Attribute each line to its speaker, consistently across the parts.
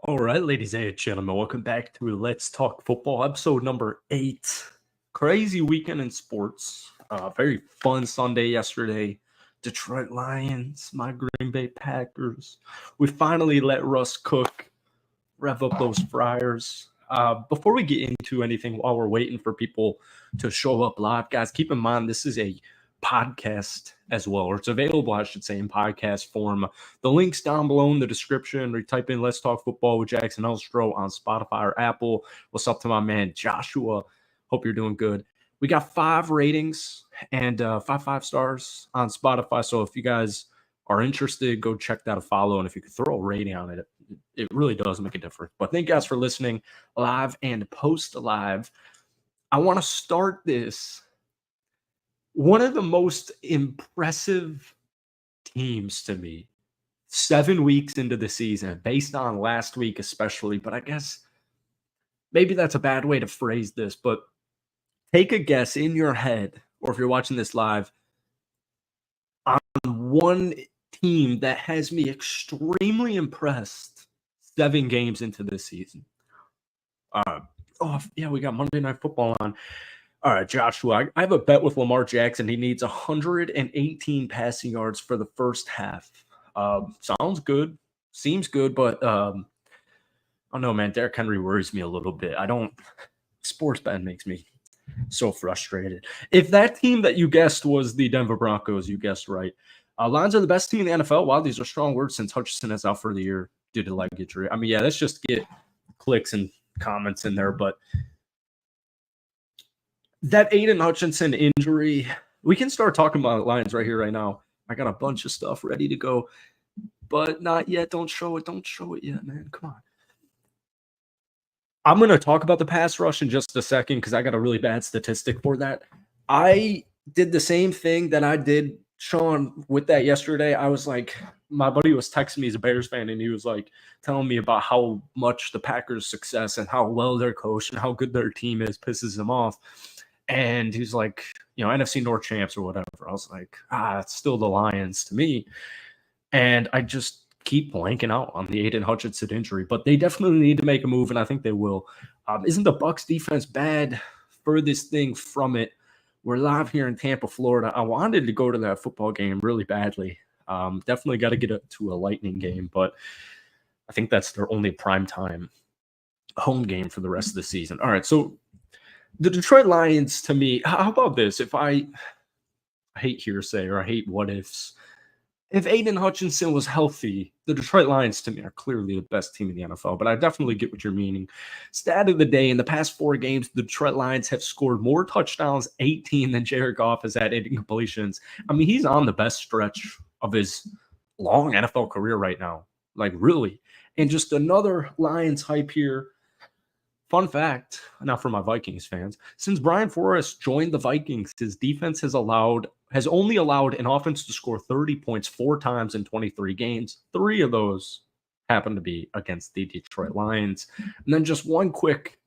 Speaker 1: All right, ladies and gentlemen, welcome back to Let's Talk Football, episode number 8. Crazy weekend in sports. Very fun Sunday yesterday. Detroit Lions, my Green Bay Packers. We finally let Russ cook, rev up those fryers. Before we get into anything, while we're waiting for people to show up live, guys, keep in mind this is a podcast as well, or it's available, I should say, in podcast form. The link's down below in the description, or you type in Let's Talk Football with Jackson Elstro on Spotify or Apple. What's up to my man Joshua? Hope you're doing good. We got 5 ratings and 5 stars on Spotify. So if you guys are interested, go check that a follow. And if you could throw a rating on it, it really does make a difference. But thank you guys for listening live and post live. I want to start this. One of the most impressive teams to me, 7 weeks into the season, based on last week especially, but I guess maybe that's a bad way to phrase this, but take a guess in your head, or if you're watching this live, on one team that has me extremely impressed 7 games into this season. We got Monday Night Football on. All right, Joshua, I have a bet with Lamar Jackson. He needs 118 passing yards for the first half. Sounds good. Seems good, but I don't know, man. Derrick Henry worries me a little bit. Sports betting makes me so frustrated. If that team that you guessed was the Denver Broncos, you guessed right. Lions are the best team in the NFL. Wow, these are strong words since Hutchinson is out for the year due to leg injury. Let's just get clicks and comments in there, but that Aiden Hutchinson injury, we can start talking about Lions right here, right now. I got a bunch of stuff ready to go, but not yet. Don't show it. Don't show it yet, man. Come on. I'm going to talk about the pass rush in just a second because I got a really bad statistic for that. I did the same thing that I did, Sean, with that yesterday. I was like, my buddy was texting me, he's a Bears fan, and he was like telling me about how much the Packers' success and how well they're coached and how good their team is pisses him off. And he's like, NFC North champs or whatever. I was like, it's still the Lions to me. And I just keep blanking out on the Aiden Hutchinson injury. But they definitely need to make a move, and I think they will. Isn't the Bucs defense bad? Furthest thing from it. We're live here in Tampa, Florida. I wanted to go to that football game really badly. Definitely got to get to a Lightning game, but I think that's their only primetime home game for the rest of the season. All right, so the Detroit Lions, to me, how about this? If I hate hearsay or I hate what ifs, if Aiden Hutchinson was healthy, the Detroit Lions, to me, are clearly the best team in the NFL, but I definitely get what you're meaning. Stat of the day, in the past 4 games, the Detroit Lions have scored more touchdowns, 18, than Jared Goff has had incompletions. He's on the best stretch of his long NFL career right now, like really. And just another Lions hype here. Fun fact, now for my Vikings fans, since Brian Flores joined the Vikings, his defense has only allowed an offense to score 30 points 4 times in 23 games. 3 of those happen to be against the Detroit Lions. And then just one quick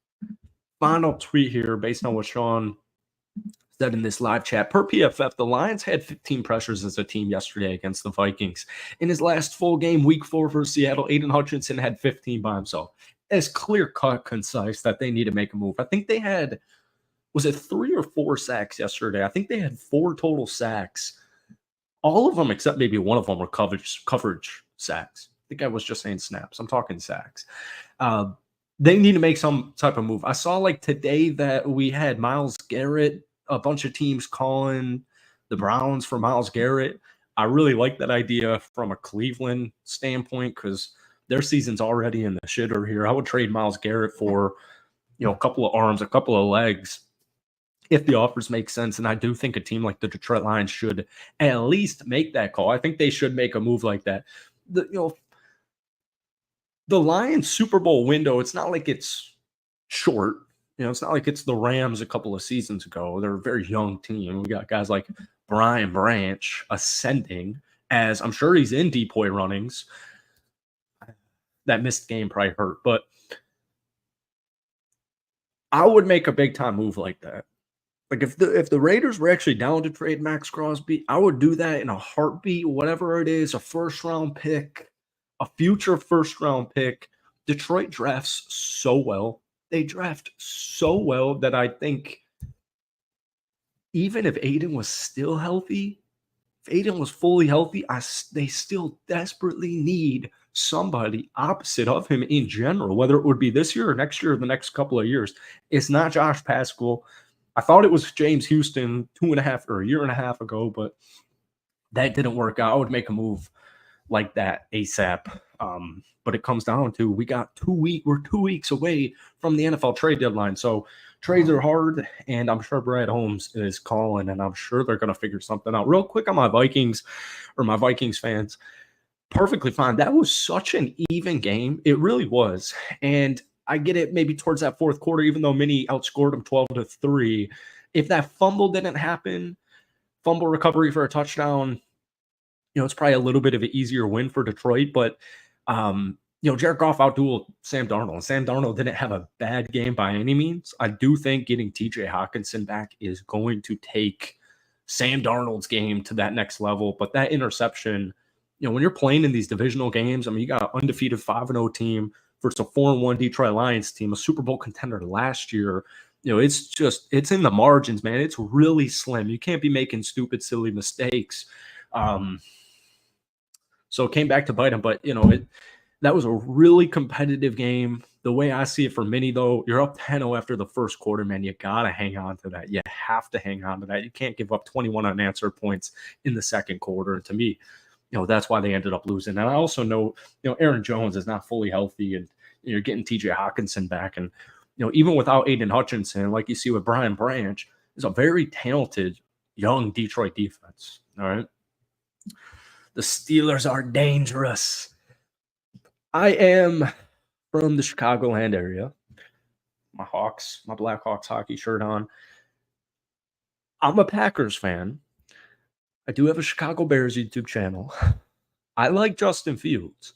Speaker 1: final tweet here based on what Sean said in this live chat. Per PFF, the Lions had 15 pressures as a team yesterday against the Vikings. In his last full game, week 4 for Seattle, Aiden Hutchinson had 15 by himself. As clear-cut, concise that they need to make a move. I think they had, was it 3 or 4 sacks yesterday? I think they had 4 total sacks. All of them, except maybe one of them, were coverage sacks. I think I was just saying snaps. I'm talking sacks. They need to make some type of move. I saw like today that we had Myles Garrett, a bunch of teams calling the Browns for Myles Garrett. I really like that idea from a Cleveland standpoint because their season's already in the shitter here. I would trade Myles Garrett for, a couple of arms, a couple of legs, if the offers make sense. And I do think a team like the Detroit Lions should at least make that call. I think they should make a move like that. The Lions Super Bowl window, it's not like it's short. It's not like it's the Rams a couple of seasons ago. They're a very young team. We got guys like Brian Branch ascending, as I'm sure he's in decoy runnings. That missed game probably hurt, but I would make a big time move like that. Like if the Raiders were actually down to trade Max Crosby, I would do that in a heartbeat. Whatever it is, a first round pick, a future first round pick, Detroit drafts so well. They draft so well that I think even if Aiden was still healthy, if Aiden was fully healthy, they still desperately need somebody opposite of him in general, whether it would be this year or next year or the next couple of years. It's not Josh Pascal. I thought it was James Houston 2.5 or a year and a half ago, but that didn't work out. I would make a move like that ASAP. But it comes down to we're 2 weeks away from the NFL trade deadline. So trades are hard, and I'm sure Brad Holmes is calling, and I'm sure they're going to figure something out. Real quick on my Vikings fans, perfectly fine. That was such an even game. It really was. And I get it maybe towards that fourth quarter, even though Minnie outscored them 12-3. If that fumble didn't happen, fumble recovery for a touchdown, it's probably a little bit of an easier win for Detroit. But, Jared Goff outdueled Sam Darnold. Sam Darnold didn't have a bad game by any means. I do think getting TJ Hawkinson back is going to take Sam Darnold's game to that next level. But that interception, when you're playing in these divisional games, I mean, you got an undefeated 5-0 team versus a 4-1 Detroit Lions team, a Super Bowl contender last year. It's in the margins, man. It's really slim. You can't be making stupid, silly mistakes. So it came back to bite him, but that was a really competitive game. The way I see it for Minnie, though, you're up 10-0 after the first quarter, man. You got to hang on to that. You have to hang on to that. You can't give up 21 unanswered points in the second quarter. And to me, that's why they ended up losing. And I also know, Aaron Jones is not fully healthy, and you're getting TJ Hawkinson back. And, even without Aiden Hutchinson, like you see with Brian Branch, is a very talented young Detroit defense. All right. The Steelers are dangerous. I am from the Chicagoland area. My Blackhawks hockey shirt on. I'm a Packers fan. I do have a Chicago Bears YouTube channel. I like Justin Fields,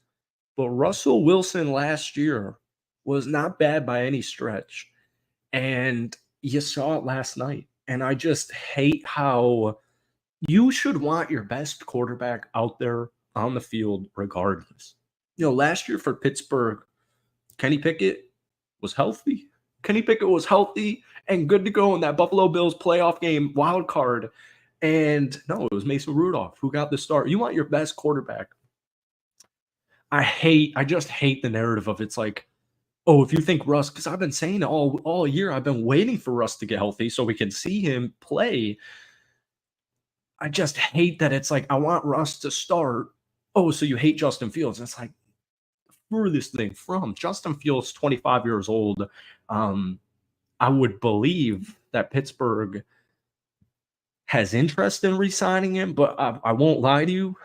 Speaker 1: but Russell Wilson last year was not bad by any stretch. And you saw it last night. And I just hate how you should want your best quarterback out there on the field regardless. Last year for Pittsburgh, Kenny Pickett was healthy. Kenny Pickett was healthy and good to go in that Buffalo Bills playoff game wild card. And no, it was Mason Rudolph who got the start. You want your best quarterback. I just hate the narrative of it's like, oh, if you think Russ, because I've been saying it all year, I've been waiting for Russ to get healthy so we can see him play. I just hate that it's like, I want Russ to start. Oh, so you hate Justin Fields. It's like, furthest thing from Justin Fields, 25 years old. I would believe that Pittsburgh has interest in re-signing him, but I won't lie to you.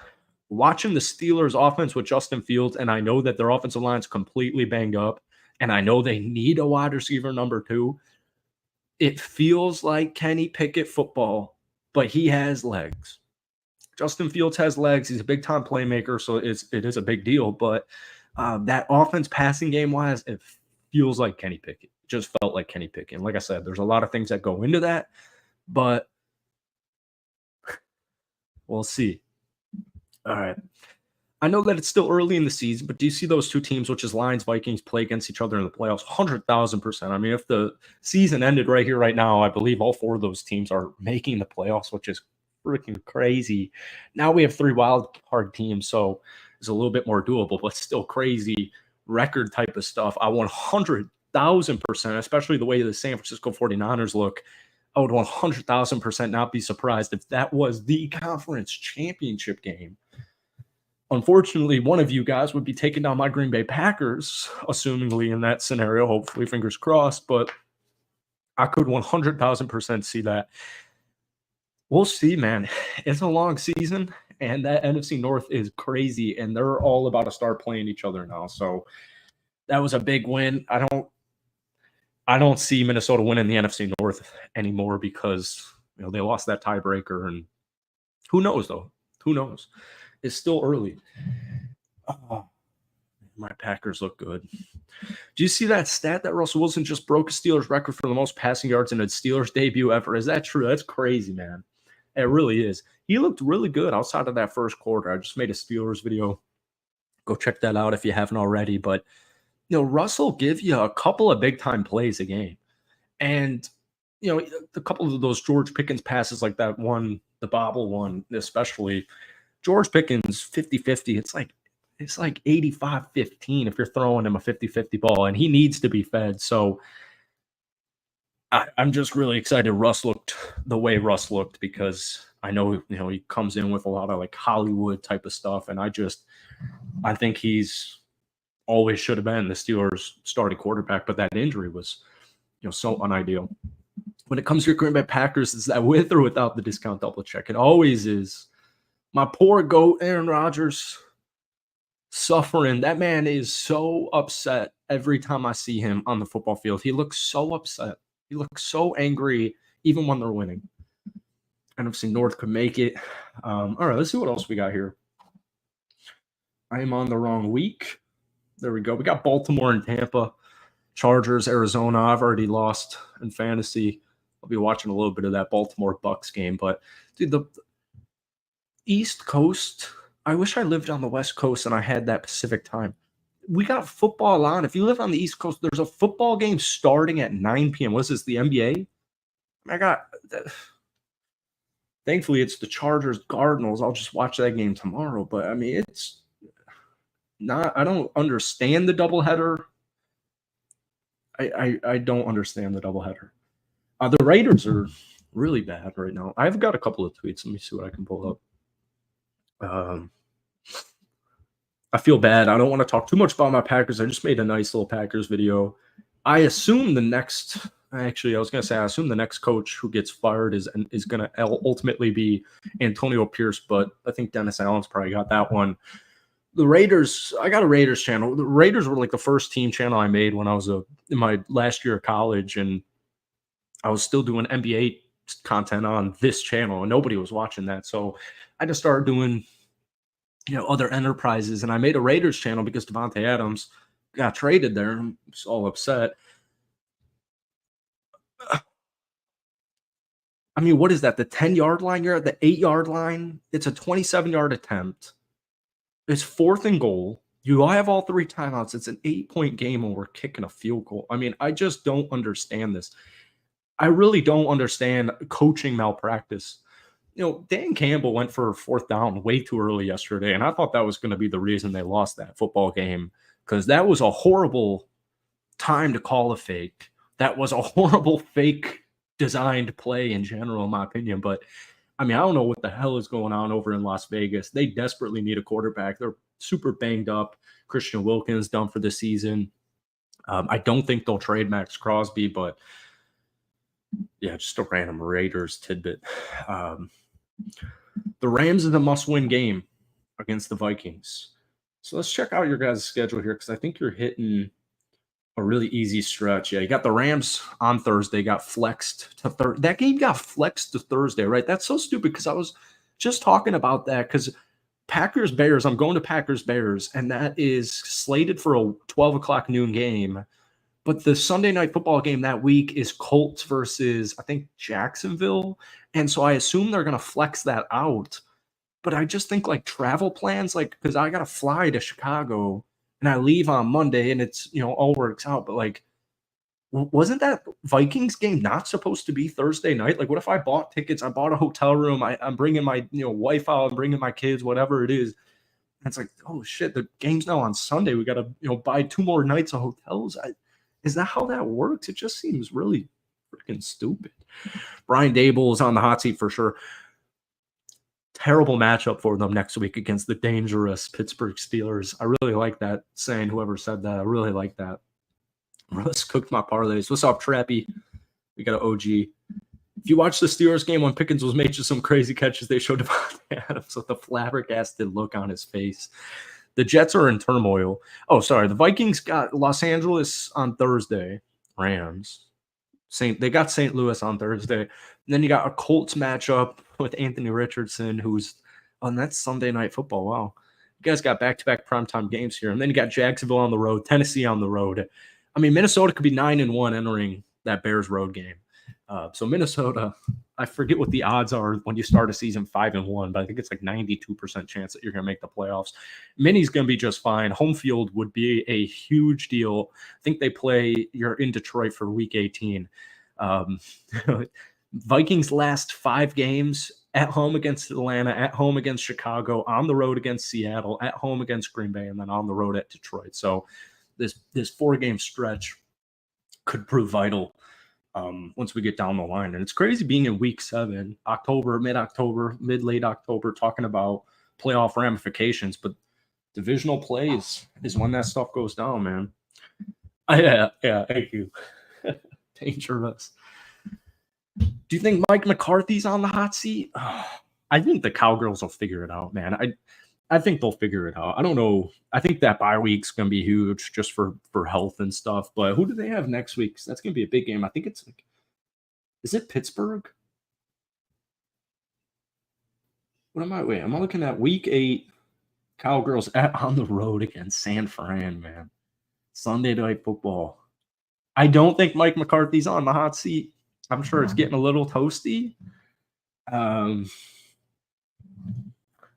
Speaker 1: Watching the Steelers offense with Justin Fields, and I know that their offensive line's completely banged up, and I know they need a wide receiver number 2. It feels like Kenny Pickett football, but he has legs. Justin Fields has legs. He's a big-time playmaker, so it is a big deal. But that offense passing game-wise, it feels like Kenny Pickett. It just felt like Kenny Pickett. And like I said, there's a lot of things that go into that, but we'll see. All right. I know that it's still early in the season, but do you see those two teams, which is Lions, Vikings, play against each other in the playoffs? 100,000%. I mean, if the season ended right here, right now, I believe all 4 of those teams are making the playoffs, which is freaking crazy. Now we have 3 wild card teams, so it's a little bit more doable, but still crazy record type of stuff. I 100,000%, especially the way the San Francisco 49ers look, I would 100,000% not be surprised if that was the conference championship game. Unfortunately, one of you guys would be taking down my Green Bay Packers, assumingly in that scenario, hopefully, fingers crossed, but I could 100,000% see that. We'll see, man. It's a long season, and that NFC North is crazy, and they're all about to start playing each other now. So that was a big win. I don't see Minnesota winning the NFC North anymore because they lost that tiebreaker, and who knows though? Who knows? It's still early. My Packers look good. Do you see that stat that Russell Wilson just broke a Steelers record for the most passing yards in a Steelers debut ever? Is that true? That's crazy, man. It really is. He looked really good outside of that first quarter. I just made a Steelers video. Go check that out if you haven't already. But Russ will give you a couple of big time plays a game. And, a couple of those George Pickens passes like that one, the bobble one, especially George Pickens 50-50. It's like 85-15 if you're throwing him a 50-50 ball, and he needs to be fed. So I'm just really excited Russ looked the way Russ looked, because I know, he comes in with a lot of like Hollywood type of stuff. And I think he's always should have been the Steelers starting quarterback, but that injury was, so unideal. When it comes to your Green Bay Packers, is that with or without the discount double check? It always is. My poor goat, Aaron Rodgers, suffering. That man is so upset every time I see him on the football field. He looks so upset. He looks so angry, even when they're winning. NFC North could make it. All right, let's see what else we got here. I am on the wrong week. There we go. We got Baltimore and Tampa, Chargers, Arizona. I've already lost in fantasy. I'll be watching a little bit of that Baltimore Bucks game. But, dude, the East Coast, I wish I lived on the West Coast and I had that Pacific time. We got football on. If you live on the East Coast, there's a football game starting at 9 p.m. What is this, the NBA? Thankfully, it's the Chargers Cardinals. I'll just watch that game tomorrow. But, it's not – I don't understand the doubleheader. I don't understand the doubleheader. The Raiders are really bad right now. I've got a couple of tweets. Let me see what I can pull up. I feel bad. I don't want to talk too much about my Packers. I just made a nice little Packers video. I assume the next coach who gets fired is going to ultimately be Antonio Pierce, but I think Dennis Allen's probably got that one. The Raiders, I got a Raiders channel. The Raiders were like the first team channel I made when I was in my last year of college, and I was still doing NBA content on this channel, and nobody was watching that. So I just started doing, other enterprises, and I made a Raiders channel because Devontae Adams got traded there. I'm just all upset. What is that? The 10-yard line? You're at the 8-yard line. It's a 27-yard attempt. It's 4th and goal. You have all 3 timeouts. It's an 8-point game, and we're kicking a field goal. I just don't understand this. I really don't understand coaching malpractice. Dan Campbell went for 4th down way too early yesterday, and I thought that was going to be the reason they lost that football game, because that was a horrible time to call a fake. That was a horrible fake designed play in general, in my opinion. But, I don't know what the hell is going on over in Las Vegas. They desperately need a quarterback. They're super banged up. Christian Wilkins done for the season. I don't think they'll trade Max Crosby, but yeah, just a random Raiders tidbit. The Rams is a must-win game against the Vikings. So let's check out your guys' schedule here, because I think you're hitting a really easy stretch. Yeah, you got the Rams on Thursday, got flexed to Thursday. That game got flexed to Thursday, right? That's so stupid, because I was just talking about that, because Packers-Bears, I'm going to Packers-Bears, and that is slated for a 12 o'clock noon game. But the Sunday night football game that week is Colts versus, I think, Jacksonville. And so I assume they're going to flex that out. But I just think, like, travel plans, like, because I got to fly to Chicago and I leave on Monday, and it's, all works out. But, like, wasn't that Vikings game not supposed to be Thursday night? Like, what if I bought tickets? I bought a hotel room. I'm bringing my, wife out. I'm bringing my kids, whatever it is. And it's like, oh, shit, the game's now on Sunday. We got to, buy 2 more nights of hotels. Is that how that works? It just seems really freaking stupid. Brian Dable is on the hot seat for sure. Terrible matchup for them next week against the dangerous Pittsburgh Steelers. I really like that saying, whoever said that. I really like that. Russ cooked my parlays. What's up, Trappy? We got an OG. If you watch the Steelers game when Pickens was making some crazy catches, they showed Devontae Adams with a flabbergasted look on his face. The Jets are in turmoil. Oh, sorry. The Vikings got Los Angeles on Thursday. Rams. They got St. Louis on Thursday. And then you got a Colts matchup with Anthony Richardson, who's on that Sunday Night Football. Wow. You guys got back-to-back primetime games here. And then you got Jacksonville on the road, Tennessee on the road. Minnesota could be 9-1 entering that Bears road game. So Minnesota, I forget what the odds are when you start a season 5-1, but I think it's like 92% chance that you're going to make the playoffs. Minnie's going to be just fine. Home field would be a huge deal. I think you're in Detroit for week 18. Vikings last 5 games at home against Atlanta, at home against Chicago, on the road against Seattle, at home against Green Bay, and then on the road at Detroit. So this 4-game stretch could prove vital once we get down the line. And it's crazy being in week 7, mid-October, late October, talking about playoff ramifications, but divisional play is when that stuff goes down, man. Yeah, thank you. Dangerous. Do you think Mike McCarthy's on the hot seat? I think the Cowgirls will figure it out, man. I think they'll figure it out. I don't know. I think that bye week's going to be huge just for health and stuff. But who do they have next week? That's going to be a big game. I think it's like, is it Pittsburgh? Am I looking at week 8, Cowgirls on the road against San Fran, man. Sunday Night Football. I don't think Mike McCarthy's on the hot seat. I'm sure it's getting a little toasty.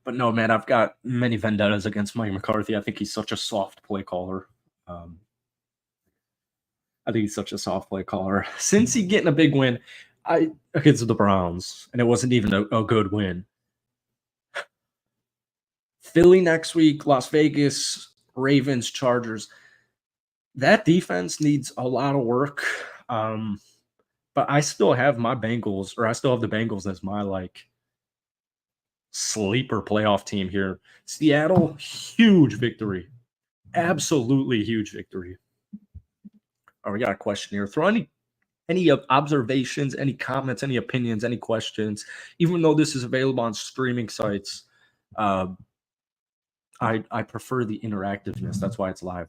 Speaker 1: But no, man, I've got many vendettas against Mike McCarthy. I think he's such a soft play caller. Since he's getting a big win against the Browns, and it wasn't even a good win. Philly next week, Las Vegas, Ravens, Chargers. That defense needs a lot of work. But I still have the Bengals as my sleeper playoff team here. Seattle, huge victory. Absolutely huge victory. We got a question here. Throw any observations, any comments, any opinions, any questions. Even though this is available on streaming sites, I prefer the interactiveness. That's why it's live.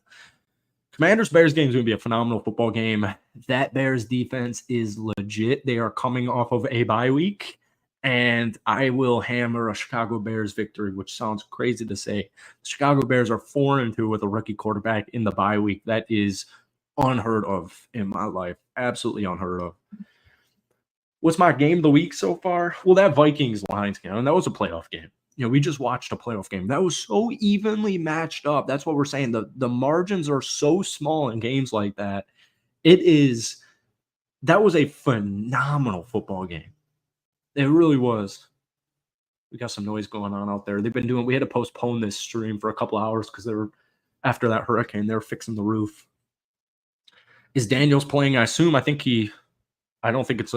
Speaker 1: Commanders-Bears game is going to be a phenomenal football game. That Bears defense is legit. They are coming off of a bye week, and I will hammer a Chicago Bears victory, which sounds crazy to say. The Chicago Bears are 4-2 with a rookie quarterback in the bye week. That is unheard of in my life. Absolutely unheard of. What's my game of the week so far? Well, that Vikings-Lions game, and that was a playoff game. We just watched a playoff game. That was so evenly matched up. That's what we're saying. The margins are so small in games like that. That was a phenomenal football game. It really was. We got some noise going on out there. We had to postpone this stream for a couple hours because after that hurricane, they were fixing the roof. Is Daniels playing? I assume. I don't think it's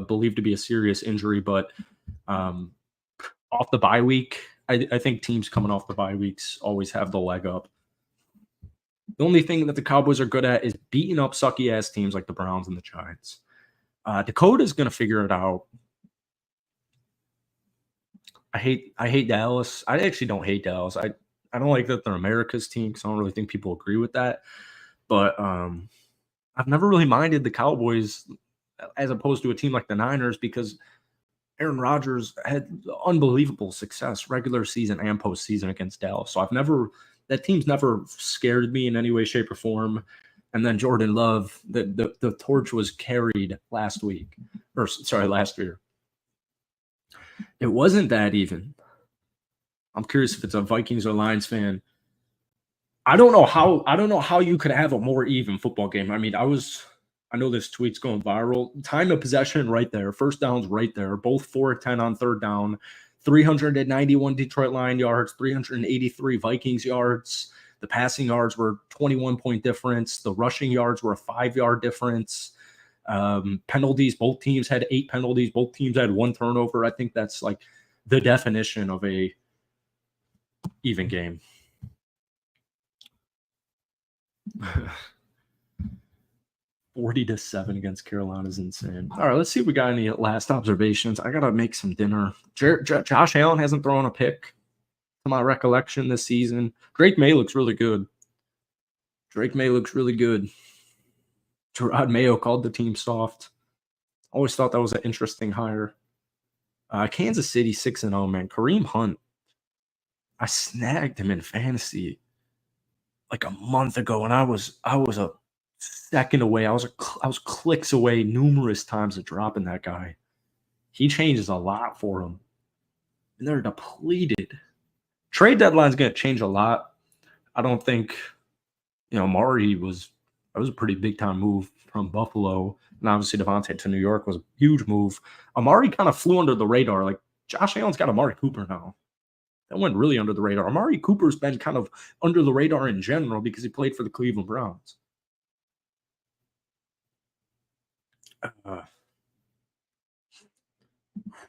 Speaker 1: believed to be a serious injury, but off the bye week, I think teams coming off the bye weeks always have the leg up. The only thing that the Cowboys are good at is beating up sucky-ass teams like the Browns and the Giants. Dakota's going to figure it out. I hate Dallas. I actually don't hate Dallas. I don't like that they're America's team because I don't really think people agree with that. But I've never really minded the Cowboys as opposed to a team like the Niners because Aaron Rodgers had unbelievable success regular season and postseason against Dallas. So that team's never scared me in any way, shape, or form. And then Jordan Love, the torch was carried last year. It wasn't that even. I'm curious if it's a Vikings or Lions fan. I don't know how you could have a more even football game. I mean, I know this tweet's going viral. Time of possession right there. First downs right there. Both 4-10 on third down. 391 Detroit Lions yards, 383 Vikings yards. The passing yards were 21-point difference. The rushing yards were a 5-yard difference. Penalties, both teams had 8 penalties. Both teams had 1 turnover. I think that's like the definition of a even game. 40-7 against Carolina is insane. All right, let's see if we got any last observations. I got to make some dinner. Josh Allen hasn't thrown a pick to my recollection this season. Drake May looks really good. Gerard Mayo called the team soft. Always thought that was an interesting hire. Kansas City 6-0, man. Kareem Hunt. I snagged him in fantasy like a month ago, and I was a second away. I was clicks away numerous times of dropping that guy. He changes a lot for them, and they're depleted. Trade deadline's going to change a lot. I don't think, Amari was a pretty big time move from Buffalo, and obviously Devontae to New York was a huge move. Amari kind of flew under the radar. Like Josh Allen's got Amari Cooper now. That went really under the radar. Amari Cooper's been kind of under the radar in general because he played for the Cleveland Browns.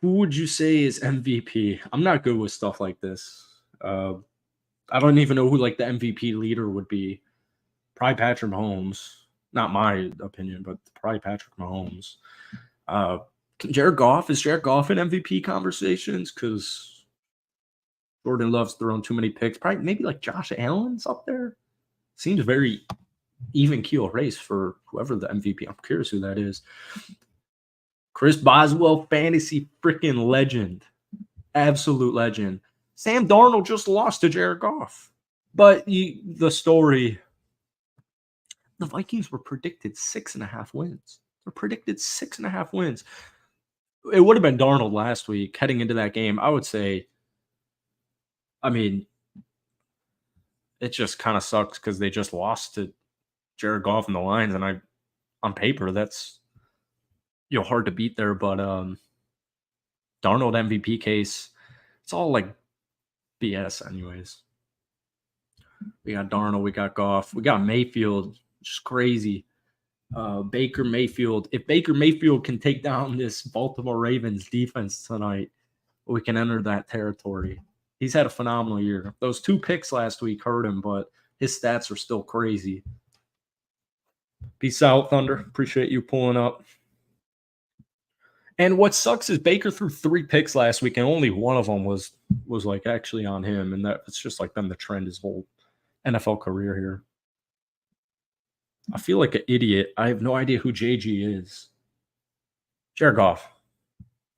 Speaker 1: Who would you say is MVP? I'm not good with stuff like this. I don't even know who like the MVP leader would be. Probably Patrick Mahomes. Not my opinion, but probably Patrick Mahomes. Jared Goff, is Jared Goff in MVP conversations? Because Jordan Love's throwing too many picks. Probably maybe like Josh Allen's up there. Seems very even keel race for whoever the MVP. I'm curious who that is. Chris Boswell, fantasy freaking legend. Absolute legend. Sam Darnold just lost to Jared Goff. But the story, the Vikings were predicted 6.5 wins. They're predicted 6.5 wins. It would have been Darnold last week heading into that game. I would say, it just kind of sucks because they just lost to Jared Goff and the Lions. And on paper, that's hard to beat there. But Darnold MVP case, it's all like BS anyways. We got Darnold, we got Goff, we got Mayfield, just crazy. Baker Mayfield. If Baker Mayfield can take down this Baltimore Ravens defense tonight, we can enter that territory. He's had a phenomenal year. Those 2 picks last week hurt him, but his stats are still crazy. Peace out, Thunder. Appreciate you pulling up. And what sucks is Baker threw 3 picks last week, and only one of them was like actually on him, and that's just like been the trend his whole NFL career here. I feel like an idiot. I have no idea who JG is. Jared Goff.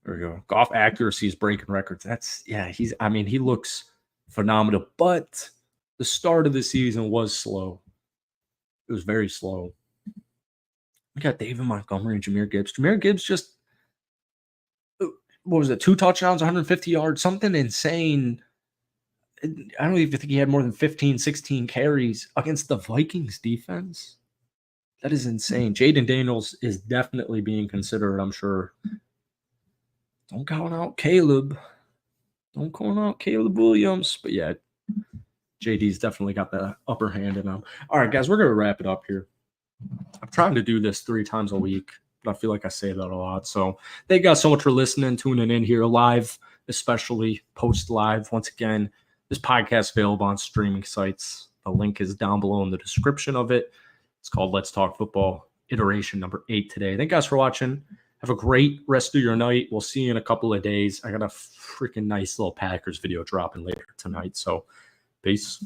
Speaker 1: There we go. Goff accuracy is breaking records. He looks phenomenal, but the start of the season was slow. It was very slow. We got David Montgomery and Jahmyr Gibbs. Jahmyr Gibbs just, 2 touchdowns, 150 yards, something insane. I don't even think he had more than 15, 16 carries against the Vikings defense. That is insane. Jaden Daniels is definitely being considered, I'm sure. Don't count out Caleb. Don't count out Caleb Williams. But yeah, JD's definitely got the upper hand in him. All right, guys, we're going to wrap it up here. I'm trying to do this 3 times a week, but I feel like I say that a lot. So thank you guys so much for listening, tuning in here live, especially post live. Once again, this podcast is available on streaming sites. The link is down below in the description of it. It's called Let's Talk Football, iteration number 8 today. Thank you guys for watching. Have a great rest of your night. We'll see you in a couple of days. I got a freaking nice little Packers video dropping later tonight. So peace.